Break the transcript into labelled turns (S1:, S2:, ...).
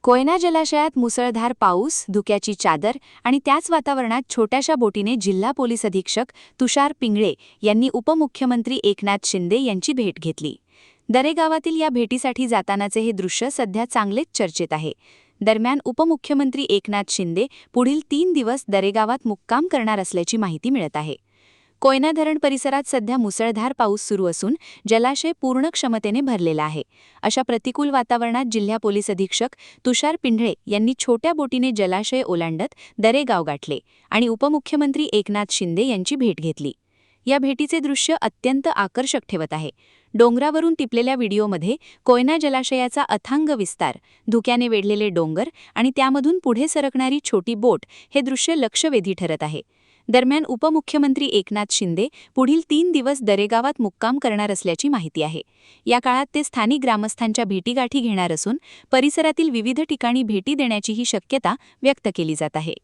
S1: कोयना जलाशयात मुसळधार पाऊस, धुक्याची चादर आणि त्याच वातावरणात छोट्याशा बोटीने जिल्हा पोलीस अधीक्षक तुषार पिंगळे यांनी उपमुख्यमंत्री एकनाथ शिंदे यांची भेट घेतली. दरेगावातील या भेटीसाठी जातानाचे हे दृश्य सध्या चांगलेच चर्चेत आहे. दरम्यान उपमुख्यमंत्री एकनाथ शिंदे पुढील 3 दिवस दरेगावात मुक्काम करणार असल्याची माहिती मिळत आहे. कोयना धरण परिसरात सध्या मुसळधार पाऊस सुरू असून जलाशय पूर्ण क्षमतेने भरलेला आहे. अशा प्रतिकूल वातावरणात जिल्हा पोलीस अधीक्षक तुषार पिंगळे यांनी छोट्या बोटीने जलाशय ओलांडत दरेगाव गाठले आणि उपमुख्यमंत्री एकनाथ शिंदे यांची भेट घेतली. या भेटीचे दृश्य अत्यंत आकर्षक ठेवत आहे. डोंगरावरून टिपलेल्या व्हिडिओमध्ये कोयना जलाशयाचा अथांग विस्तार, धुक्याने वेढलेले डोंगर आणि त्यामधून पुढे सरकणारी छोटी बोट हे दृश्य लक्षवेधी ठरत आहे. दरम्यान उपमुख्यमंत्री एकनाथ शिंदे पुढील 3 दिवस दरेगावात मुक्काम करणार असल्याची माहिती आहे. या काळात ते स्थानिक ग्रामस्थांच्या भेटीगाठी घेणार असून परिसरातील विविध ठिकाणी भेटी देण्याचीही शक्यता व्यक्त केली जात आहे.